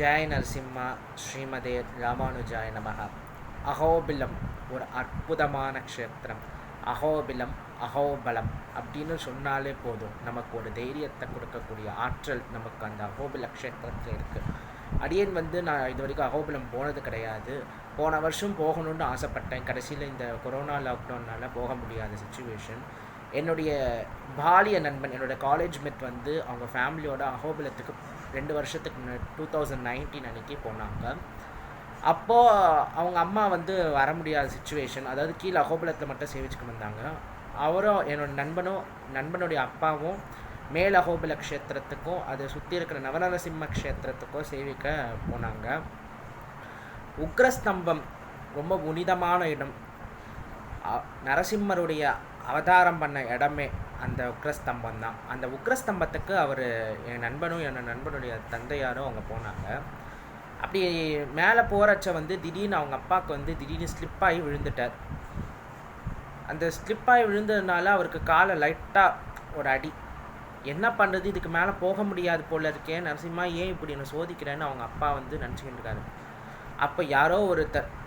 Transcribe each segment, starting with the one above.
ஜெய் நரசிம்மா ஸ்ரீமதே ராமானுஜாய நமக. அகோபிலம் ஒரு அற்புதமான க்ஷேத்திரம். அகோபிலம் அகோபலம் அப்படின்னு சொன்னாலே போதும், நமக்கு ஒரு தைரியத்தை கொடுக்கக்கூடிய ஆற்றல் நமக்கு அந்த அகோபில க்ஷேத்திரத்தில் இருக்குது. அடியேன் நான் இது வரைக்கும் அகோபிலம் போனது கிடையாது. போன வருஷம் போகணுன்னு ஆசைப்பட்டேன். கடைசியில் இந்த கொரோனா லாக்டவுனால் போக முடியாத சுச்சுவேஷன். என்னுடைய பாலிய நண்பன், என்னோடய காலேஜ் மெட் அவங்க ஃபேமிலியோட அகோபிலத்துக்கு 2 வருஷத்துக்கு முன்னாடி 2019 அன்றைக்கி போனாங்க. அப்போது அவங்க அம்மா வர முடியாத சுச்சுவேஷன், அதாவது கீழே அகோபிலத்தில் மட்டும் சேவிச்சுக்கு வந்தாங்க. அவரும் என்னோடய நண்பனுடைய அப்பாவும் மேல் அகோபில க்ஷேத்திரத்துக்கும் அதை சுற்றி இருக்கிற நவநரசிம்ம க்ஷேத்திரத்துக்கும் சேவிக்க போனாங்க. உக்ரஸ்தம்பம் ரொம்ப புனிதமான இடம். நரசிம்மருடைய அவதாரம் பண்ண இடமே அந்த உக்ரஸ்தம்பம் தான். அந்த உக்ரஸ்தம்பத்துக்கு என் நண்பனுடைய தந்தையாரும் அவங்க போனாங்க. அப்படி மேலே போகிறச்ச திடீர்னு அவங்க அப்பாவுக்கு திடீர்னு ஸ்லிப்பாகி விழுந்துட்டார். அந்த ஸ்லிப்பாகி விழுந்ததுனால அவருக்கு காலை லைட்டாக ஒரு அடி. என்ன பண்ணுறது, இதுக்கு மேலே போக முடியாது போல இருக்கேன், நரசிம்மா ஏன் இப்படி என்ன சோதிக்கிறேன்னு அவங்க அப்பா நினச்சிக்கிட்டு இருக்காரு. அப்போ யாரோ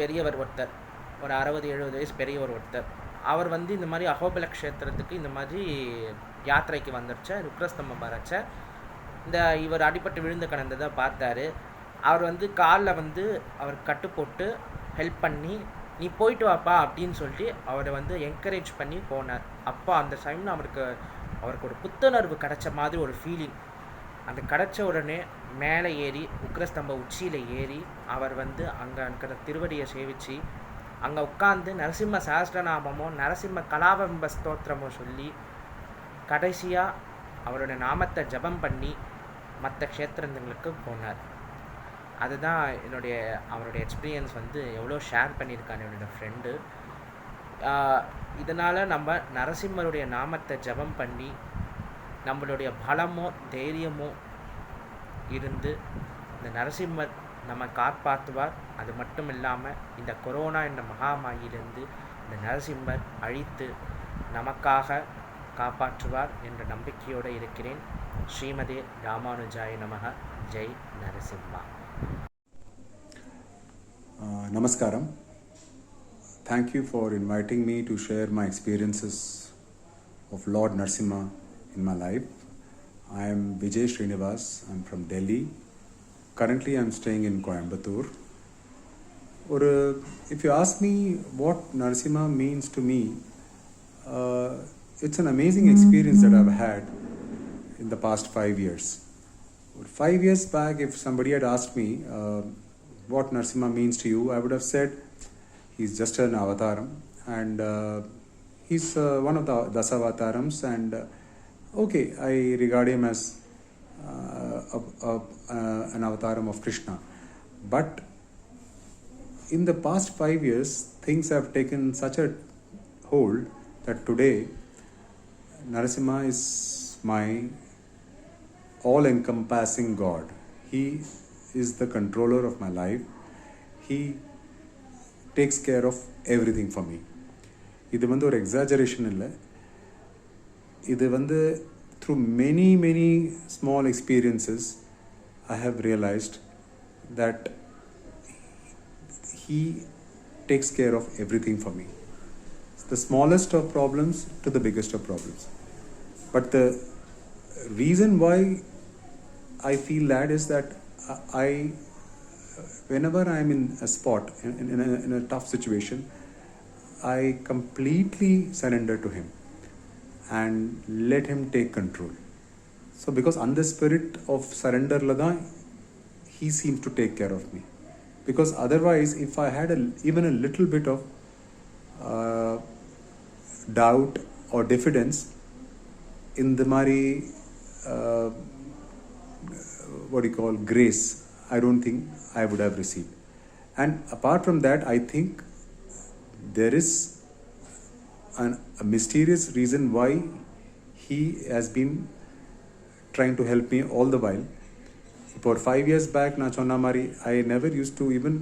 பெரியவர் ஒருத்தர், ஒரு 60-70 வயசு பெரியவர் ஒருத்தர், அவர் இந்த மாதிரி அகோபில க்ஷேத்திரத்துக்கு இந்த மாதிரி யாத்திரைக்கு வந்துருச்ச, ருக்ரஸ்தம்பம் வரச்ச இவர் அடிப்பட்டு விழுந்து கிடந்ததை பார்த்தாரு. அவர் காலில் அவர் கட்டு போட்டு ஹெல்ப் பண்ணி, நீ போயிட்டு வாப்பா அப்படின்னு சொல்லிட்டு அவரை என்கரேஜ் பண்ணி போனார். அப்போ அந்த டைமில் அவருக்கு ஒரு புத்துணர்வு கிடச்ச மாதிரி ஒரு ஃபீலிங். அந்த கிடச்ச உடனே மேலே ஏறி உக்ரஸ்தம்ப உச்சியில் ஏறி அவர் அங்கே இருக்கிற திருவடியை சேவித்து அங்கே உட்காந்து நரசிம்ம சஹஸ்ரநாமமோ நரசிம்ம கலாவம்ப ஸ்தோத்திரமோ சொல்லி கடைசியாக அவருடைய நாமத்தை ஜபம் பண்ணி மற்ற க்ஷேத்திரங்களுக்கு போனார். அதுதான் அவருடைய எக்ஸ்பீரியன்ஸ் எவ்வளோ ஷேர் பண்ணியிருக்காரு என்னோடய ஃப்ரெண்டு. இதனால் நம்ம நரசிம்மருடைய நாமத்தை ஜபம் பண்ணி நம்மளுடைய பலமோ தைரியமோ இருந்து இந்த நரசிம்மர் நம்ம காப்பாற்றுவார். அது மட்டும் இல்லாமல் இந்த கொரோனா என்ற மகாமாயிலிருந்து இந்த நரசிம்மர் அழித்து நமக்காக காப்பாற்றுவார் என்ற நம்பிக்கையோடு இருக்கிறேன். ஸ்ரீமதே ராமானுஜாய நமக. Jai Narasimha. Namaskaram. Thank you for inviting me to share my experiences of Lord Narasimha in my life. I am Vijay Srinivas. I'm from Delhi. Currently I'm staying in Coimbatore. If you ask me what Narasimha means to me, it's an amazing experience that I've had in the past 5 years. 5 years back, if somebody had asked me what Narasimha means to you, I would have said he's just an avataram, and he's one of the Dasavatarams, and okay, I regard him as an avataram of Krishna. But in the past 5 years, things have taken such a hold that today Narasimha is my all-encompassing God. He is the controller of my life. He takes care of everything for me. இது ஒரு exaggeration இல்லை. இது through many small experiences I have realized that he takes care of everything for me. It's the smallest of problems to the biggest of problems. But the reason why I feel that is that whenever I'm in a spot, in a tough situation, I completely surrender to him and let him take control. So because on the spirit of surrender lada, he seems to take care of me. Because otherwise, if I had even a little bit of doubt or diffidence in the mari what you call grace, I don't think I would have received. And apart from that, I think there is a mysterious reason why he has been trying to help me all the while. For 5 years back, I never used to even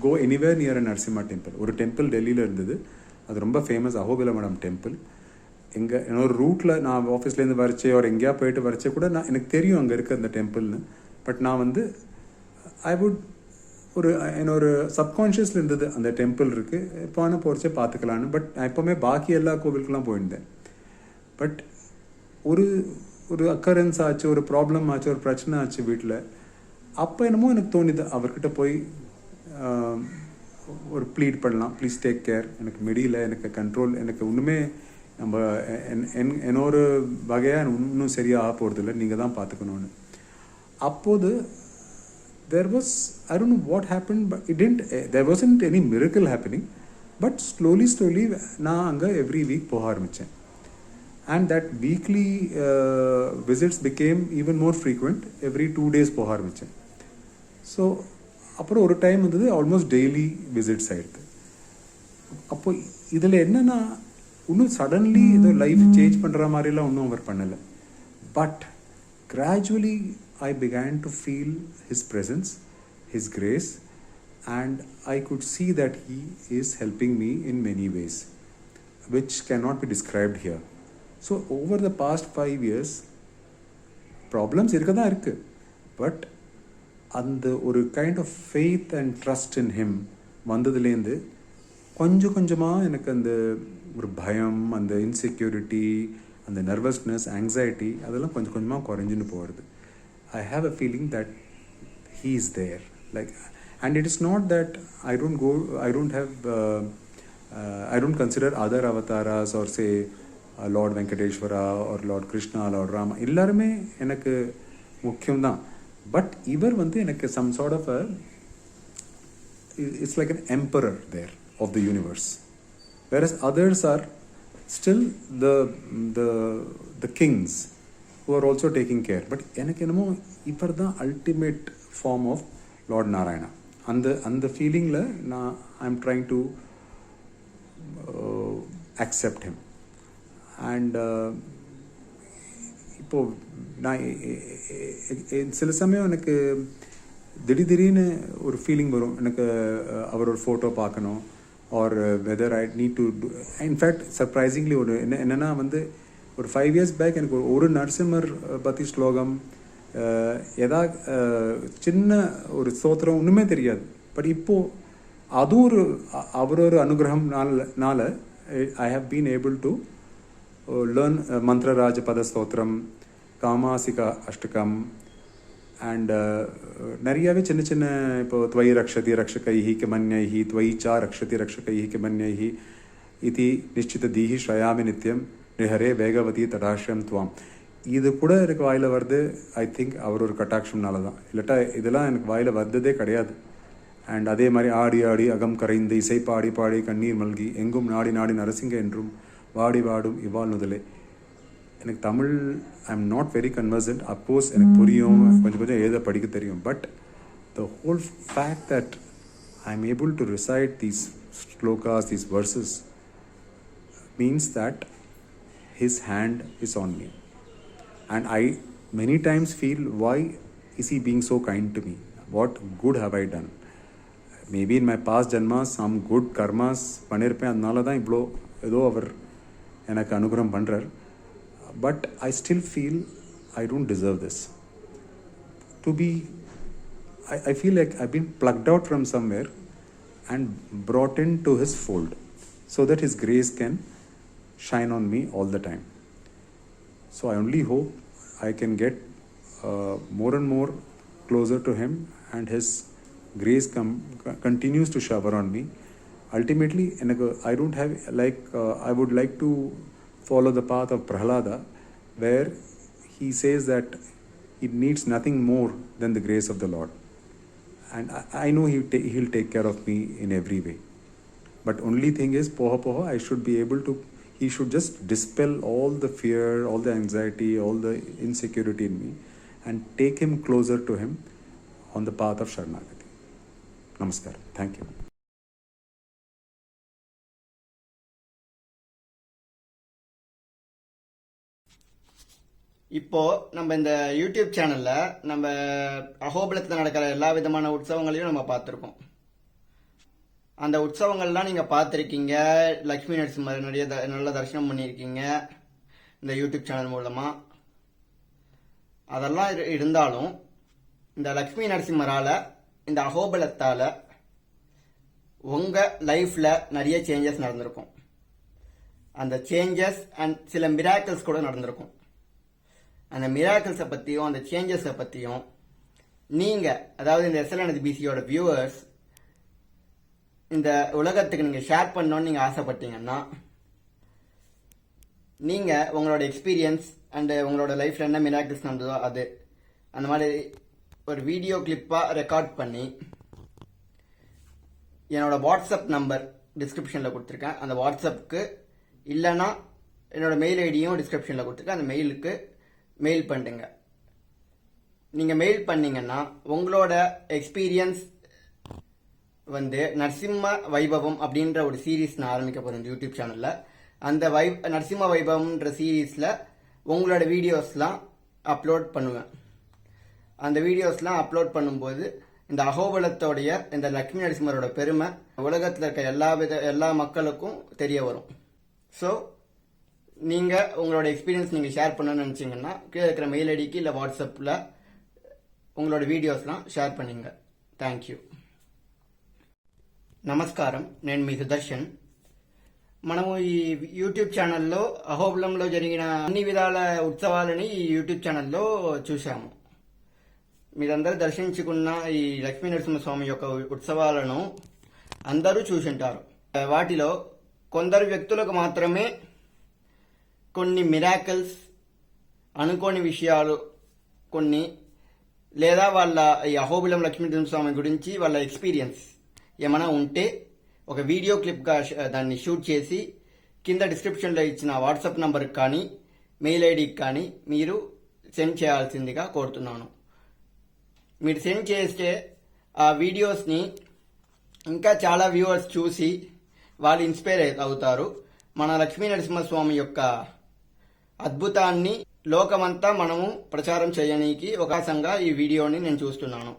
go anywhere near a Narasimha temple. Or a temple Delhi la irundhathu, adu romba famous Ahobilamadam temple. என்னோட ரூட்டில் நான் ஆஃபீஸ்லேருந்து வரைச்சே ஒரு எங்கேயா போயிட்டு வரைச்சே கூட எனக்கு தெரியும் அங்கே இருக்க அந்த டெம்பிள்னு. பட் நான் வந்து ஐ வுட் ஒரு என்னோட சப்கான்ஷியஸில் இருந்தது அந்த டெம்பிள் இருக்குது இப்போ ஆனால் போகிறச்சே பார்த்துக்கலான்னு. பட் நான் எப்போவுமே பாக்கி எல்லா கோவிலுக்கெலாம் போயிருந்தேன். பட் ஒரு ஒரு அக்கரன்ஸ் ஆச்சு, ஒரு ப்ராப்ளம் ஆச்சு, ஒரு பிரச்சனை ஆச்சு வீட்டில். அப்போ என்னமோ எனக்கு தோணுது அவர்கிட்ட போய் ஒரு ப்ளீட் பண்ணலாம், ப்ளீஸ் டேக் கேர், எனக்கு முடியல, எனக்கு கண்ட்ரோல், எனக்கு ஒன்றுமே நம்ம என்னொரு வகையாக இன்னும் சரியாக போகிறதில்ல, நீங்கள் தான் பார்த்துக்கணுன்னு. அப்போது there was, I don't know what happened, but there wasn't any miracle happening, but slowly நான் அங்கே every week போக ஆரம்பித்தேன். And that weekly visits became even more frequent. Every 2 days போக ஆரம்பித்தேன். ஸோ அப்புறம் ஒரு டைம் வந்தது ஆல்மோஸ்ட் டெய்லி விசிட்ஸ் ஆகிடுது. அப்போ இதில் என்னென்னா இன்னும் சடன்லி ஏதோ லைஃப் சேஞ்ச் பண்ணுற மாதிரிலாம் ஒன்றும் அவர் பண்ணலை. But gradually I began to feel his presence, his grace, and I could see that he is helping me in many ways, which cannot be described here. So over the past 5 years, problems irukka da irukku, but அந்த ஒரு kind of faith and trust in him வந்ததுலேருந்து கொஞ்சமாக எனக்கு அந்த ஒரு பயம், அந்த insecurity, அந்த நர்வஸ்னஸ், ஆங்ஸைட்டி அதெல்லாம் கொஞ்சமாக குறைஞ்சின்னு போகிறது. I have a feeling that he is there, like, and it is not that I don't consider other avatars or say Lord Venkateshwara or Lord Krishna, Lord Rama, எல்லாருமே எனக்கு முக்கியம்தான். But இவர் வந்து எனக்கு some sort of it's like an emperor there of the universe, whereas others are still the kings who are also taking care. But எனக்கு என்னமோ இவர் தான் ultimate form of lord Narayana. அந்த ஃபீலிங்கில் நான் I am trying to accept him. And இப்போது நான் சில சமயம் எனக்கு திடீர்னு ஒரு ஃபீலிங் வரும், எனக்கு அவரோட ஃபோட்டோ பார்க்கணும், or whether I need to do. In fact surprisingly ஒரு என்னென்னா வந்து ஒரு 5 years பேக் எனக்கு ஒரு நரசிம்மர் பற்றி ஸ்லோகம், எதா சின்ன ஒரு ஸ்தோத்திரம் ஒன்றுமே தெரியாது. பட் இப்போது அதுவும் அவரோட அனுகிரகம்னால I have been able to learn மந்திரராஜ பத ஸ்தோத்திரம், காமாசிகா அஷ்டகம், அண்ட் நிறையாவே சின்ன இப்போ துவயி ரக்ஷதி ரக்ஷகைஹி கிமன்யைஹி துவயி சா ரக்ஷதி ரக்ஷகைஹி கிமன்யைஹி இதி நிச்சித தீஹி ஸ்ரயாமி நித்யம் நிஹரே வேகவதி தடாஷ்யம் துவாம். இது கூட எனக்கு வாயில் வருது, ஐ திங்க் அவர் ஒரு கட்டாட்சம்னால தான். இல்லாட்டா இதெல்லாம் எனக்கு வாயில் வந்ததே கிடையாது. அண்ட் அதே மாதிரி ஆடி ஆடி அகம் கரைந்து இசை பாடி பாடி கண்ணீர் மல்கி எங்கும் நாடி நாடி நரசிங்க என்றும் வாடி வாடும் இவ்வாள் முதலே. எனக்கு Tamil I am not very conversant. Of course எனக்கு புரியும், கொஞ்சம் எழுத படிக்க தெரியும். But the whole fact that I am able to recite these slokas, these verses means that his hand is on me. And I many times feel, why is he being so kind to me? What good have I done? Maybe in my past janmas some good karmas பண்ணிருப்பேன், அதனால தான் இவ்வளோ ஏதோ அவர் எனக்கு அனுகிரகம் பண்ணுறார். But I still feel I don't deserve this to be. I feel like I've been plucked out from somewhere and brought into his fold so that his grace can shine on me all the time. So I only hope I can get more and more closer to him, and his grace continues to shower on me. Ultimately, I don't have I would like to follow the path of Prahlada, where he says that it needs nothing more than the grace of the Lord, and I know he'll take care of me in every way. But only thing is, poha I should be able to, he should just dispel all the fear, all the anxiety, all the insecurity in me, and take him closer to him on the path of Sharanagati. Namaskar. Thank you. இப்போ நம்ம இந்த YouTube சேனல்ல நம்ம அகோபலத்தில் நடக்கிற எல்லா விதமான உற்சவங்களையும் நம்ம பார்த்துருக்கோம். அந்த உற்சவங்கள்லாம் நீங்கள் பார்த்துருக்கீங்க. லக்ஷ்மி நரசிம்மர் நிறைய நல்ல தரிசனம் பண்ணியிருக்கீங்க இந்த யூடியூப் சேனல் மூலமாக. அதெல்லாம் இருந்தாலும் இந்த லக்ஷ்மி நரசிம்மரால் இந்த அகோபலத்தால் உங்கள் லைஃப்பில் நிறைய சேஞ்சஸ் நடந்திருக்கும். அந்த சேஞ்சஸ் அண்ட் சில மிராக்கிள்ஸ் கூட நடந்திருக்கும். அந்த மிராக்கிள்ஸை பற்றியும் அந்த சேஞ்சஸை பற்றியும் நீங்கள், அதாவது இந்த SLNS BCயோட வியூவர்ஸ், இந்த உலகத்துக்கு நீங்கள் ஷேர் பண்ணணும்னு நீங்கள் ஆசைப்பட்டீங்கன்னா, நீங்கள் உங்களோட எக்ஸ்பீரியன்ஸ் அண்டு உங்களோட லைஃப்பில் என்ன மிராக்கிள்ஸ் நடந்ததோ அது அந்த மாதிரி ஒரு வீடியோ கிளிப்பாக ரெக்கார்ட் பண்ணி என்னோட வாட்ஸ்அப் நம்பர் டிஸ்கிரிப்ஷனில் கொடுத்துருக்கேன். அந்த வாட்ஸ்அப்புக்கு இல்லைன்னா என்னோட மெயில் ஐடியும் டிஸ்கிரிப்ஷனில் கொடுத்துருக்கேன். அந்த மெயிலுக்கு மெயில் பண்ணுங்க. நீங்கள் மெயில் பண்ணீங்கன்னா உங்களோட எக்ஸ்பீரியன்ஸ் வந்து நரசிம்ம வைபவம் அப்படின்ற ஒரு சீரீஸ் நான் ஆரம்பிக்க போகிறேன் இந்த யூடியூப் சேனலில். அந்த நரசிம்ம வைபவம்ன்ற சீரீஸில் உங்களோட வீடியோஸ்லாம் அப்லோட் பண்ணுவேன். அந்த வீடியோஸ்லாம் அப்லோட் பண்ணும்போது இந்த அகோபலத்தோடைய இந்த லக்ஷ்மி நரசிம்மரோட பெருமை உலகத்தில் இருக்க எல்லா மக்களுக்கும் தெரிய வரும். ஸோ நீங்கள் உங்களோட எக்ஸ்பீரியன்ஸ் நீங்கள் ஷேர் பண்ணணும்னு நினச்சிங்கன்னா கீழே இருக்கிற மெயில் ஐடிக்கு இல்லை வாட்ஸ்அப்பில் உங்களோட వీడియోస్லாம் షేర్ பண்ணுங்க. Thank you. నమస్కారం, నేను మీ సుదర్శన్. మనము ఈ యూట్యూబ్ ఛానల్లో అహోబలంలో జరిగిన అన్ని విధాల ఉత్సవాలని ఈ యూట్యూబ్ ఛానల్లో చూశాము. మీరందరూ దర్శించుకున్న ఈ లక్ష్మీ నరసింహస్వామి యొక్క ఉత్సవాలను అందరూ చూసింటారు. వాటిలో కొందరు వ్యక్తులకు మాత్రమే కొన్ని మిరాకిల్స్, అనుకోని విషయాలు కొన్ని, లేదా వాళ్ళ ఈ అహోబిలం లక్ష్మీనరసింహస్వామి గురించి వాళ్ళ ఎక్స్పీరియన్స్ ఏమైనా ఉంటే ఒక వీడియో క్లిప్గా దాన్ని షూట్ చేసి కింద డిస్క్రిప్షన్లో ఇచ్చిన వాట్సాప్ నంబర్కి కానీ మెయిల్ ఐడికి కానీ మీరు సెండ్ చేయాల్సిందిగా కోరుతున్నాను. మీరు సెండ్ చేస్తే ఆ వీడియోస్ని ఇంకా చాలా వ్యూవర్స్ చూసి వాళ్ళు ఇన్స్పైర్ అవుతారు. మన లక్ష్మీ నరసింహస్వామి యొక్క అద్భుతాన్ని లోకమంతా మనము ప్రచారం చేయడానికి అవకాశంగా ఈ వీడియోని నేను చూస్తున్నాను.